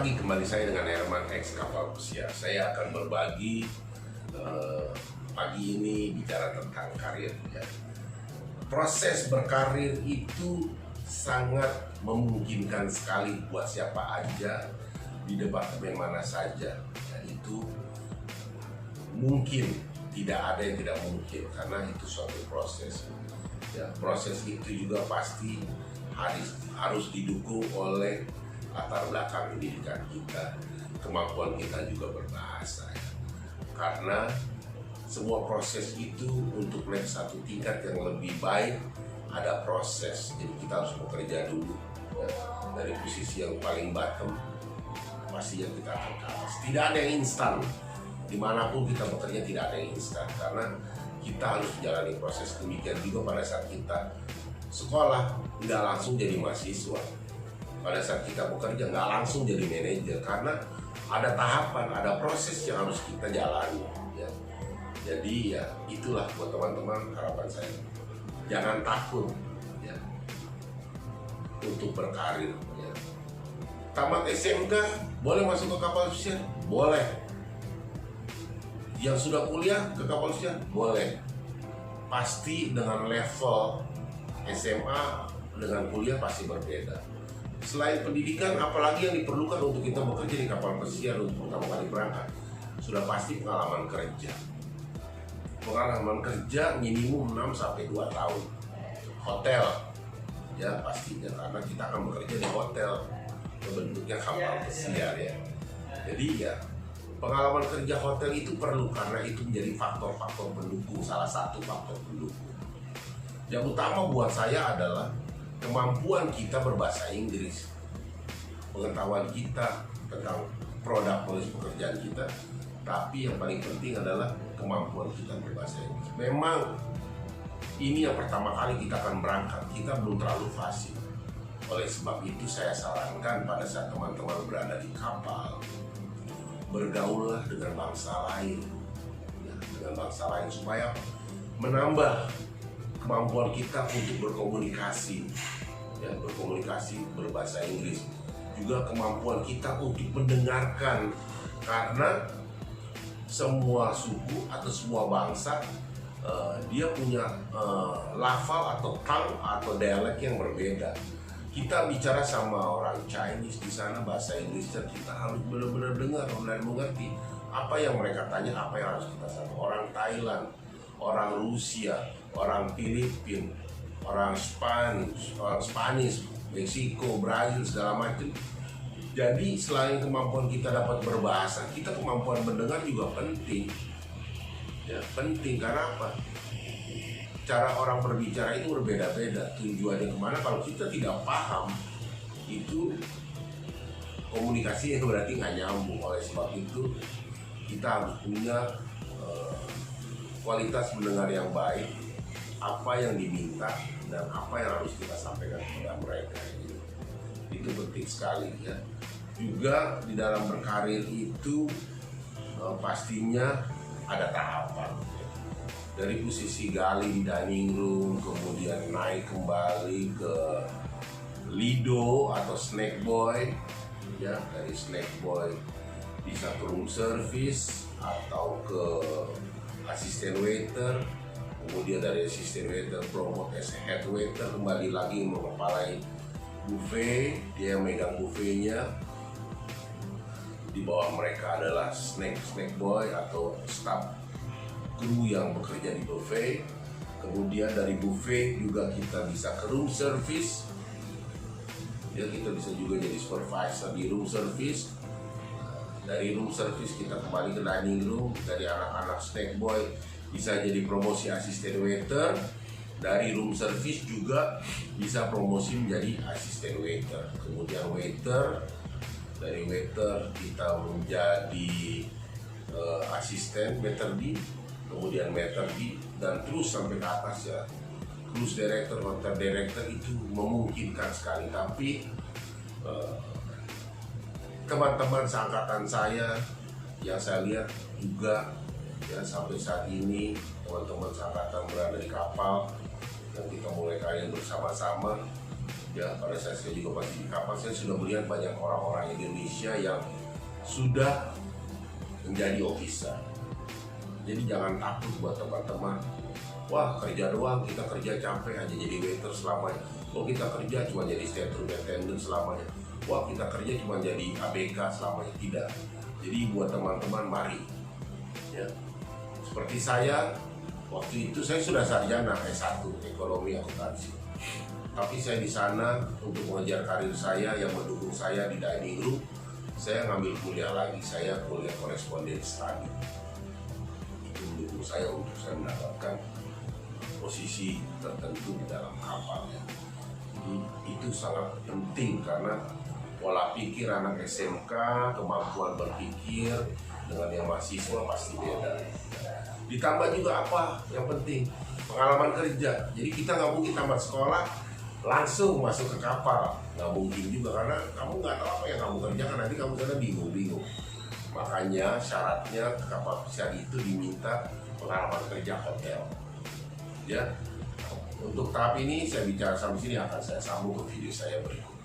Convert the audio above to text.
pagi, kembali saya dengan Herman X Kapal Pesiar. Saya akan berbagi pagi ini bicara tentang karir. Ya. Proses berkarir itu sangat memungkinkan sekali buat siapa aja di departemen mana saja. Ya, itu mungkin, tidak ada yang tidak mungkin karena itu suatu proses. Ya, proses itu juga pasti harus didukung oleh latar belakang pendidikan kita, kemampuan kita juga berbahasa. Ya. Karena semua proses itu untuk naik satu tingkat yang lebih baik ada proses. Jadi kita harus bekerja dulu ya. Dari posisi yang paling bottom pasti yang kita akan ke atas. Tidak ada yang instan. Dimanapun kita bekerja tidak ada yang instan karena kita harus menjalani proses. Demikian juga pada saat kita sekolah nggak langsung jadi mahasiswa. Pada saat kita bekerja nggak langsung jadi manajer karena ada tahapan, ada proses yang harus kita jalani. Ya. Jadi ya itulah buat teman-teman harapan saya. Jangan takut ya, untuk berkarir. Ya. Tamat SMK boleh masuk ke kapal pesiar? Boleh. Yang sudah kuliah ke kapal pesiar? Boleh. Pasti dengan level SMA dengan kuliah pasti berbeda. Selain pendidikan, apalagi yang diperlukan untuk kita bekerja di kapal pesiar untuk pertama kali berangkat? Sudah pasti pengalaman kerja. Pengalaman kerja minimum 6-2 tahun. Hotel, ya pastinya karena kita akan bekerja di hotel, bentuknya kapal pesiar ya. Jadi ya pengalaman kerja hotel itu perlu karena itu menjadi faktor-faktor pendukung, salah satu faktor pendukung. Yang utama buat saya adalah kemampuan kita berbahasa Inggris, pengetahuan kita tentang produk pekerjaan kita, tapi yang paling penting adalah kemampuan kita berbahasa Inggris. Memang ini yang pertama kali kita akan berangkat, kita belum terlalu fasih. Oleh sebab itu saya sarankan pada saat teman-teman berada di kapal, bergaullah dengan bangsa lain, ya, dengan bangsa lain supaya menambah kemampuan kita untuk berkomunikasi, ya, berkomunikasi berbahasa Inggris, juga kemampuan kita untuk mendengarkan karena semua suku atau semua bangsa dia punya lafal atau tang atau dialek yang berbeda. Kita bicara sama orang Chinese di sana bahasa Inggrisnya kita harus benar-benar dengar dan mengerti apa yang mereka tanya, apa yang harus kita sampaikan. Orang Thailand, orang Rusia, orang Filipina, orang Spanish, Meksiko, Brazil segala macam. Jadi selain kemampuan kita dapat berbahasa, kita kemampuan mendengar juga penting. Ya, penting karena apa? Cara orang berbicara itu berbeda-beda. Tujuannya kemana? Kalau kita tidak paham, itu komunikasi itu berarti nggak nyambung. Oleh sebab itu kita harus punya kualitas mendengar yang baik, apa yang diminta dan apa yang harus kita sampaikan kepada mereka. Itu penting sekali ya. Juga di dalam berkarir itu pastinya ada tahapan. Dari posisi gali di dining room, kemudian naik kembali ke lido atau snack boy, ya dari snack boy bisa ke room service atau ke asisten waiter, kemudian dari asisten waiter promote as head waiter, kembali lagi mengepalai buffet, dia yang megang buffetnya. Di bawah mereka adalah snack boy atau staff kru yang bekerja di buffet. Kemudian dari buffet juga kita bisa ke room service, ya kita bisa juga jadi supervisor di room service. Dari room service kita kembali ke dining room. Dari anak-anak snack boy bisa jadi promosi asisten waiter. Dari room service juga bisa promosi menjadi asisten waiter. Kemudian waiter, dari waiter kita menjadi asisten waiter di, kemudian waiter di, dan terus sampai ke atas ya. Cruise director, hotel director itu memungkinkan sekali. Tapi teman-teman seangkatan saya yang saya lihat juga ya sampai saat ini teman-teman seangkatan berada di kapal yang kita mulai karir bersama-sama, Ya, pada saat saya juga masih di kapal, saya sudah melihat banyak orang-orang Indonesia yang sudah menjadi officer. Jadi jangan takut buat teman-teman. Wah, kerja doang, kita kerja capek hanya jadi waiter selamanya. Oh, kita kerja cuma jadi stateroom attendant selamanya. Wah, kita kerja cuma jadi ABK selamanya. Tidak. Jadi buat teman-teman, mari. Ya. Seperti saya, waktu itu saya sudah sarjana S1 ekonomi akuntansi. Tapi saya di sana untuk mengejar karir saya yang mendukung saya di dining room, saya ngambil kuliah lagi, saya kuliah koresponden study. Itu mendukung saya untuk saya mendapatkan posisi tertentu di dalam kapalnya. Itu sangat penting karena pola pikir anak SMK, kemampuan berpikir dengan yang mahasiswa pasti beda. Ditambah juga apa yang penting? Pengalaman kerja. Jadi kita nggak mungkin tamat sekolah langsung masuk ke kapal, nggak mungkin juga karena kamu nggak tahu apa yang kamu kerjakan, nanti kamu sana bingung. Makanya syaratnya ke kapal pesiar itu diminta pengalaman kerja hotel. Ya, untuk tahap ini saya bicara sampai sini, akan saya sambung ke video saya berikut.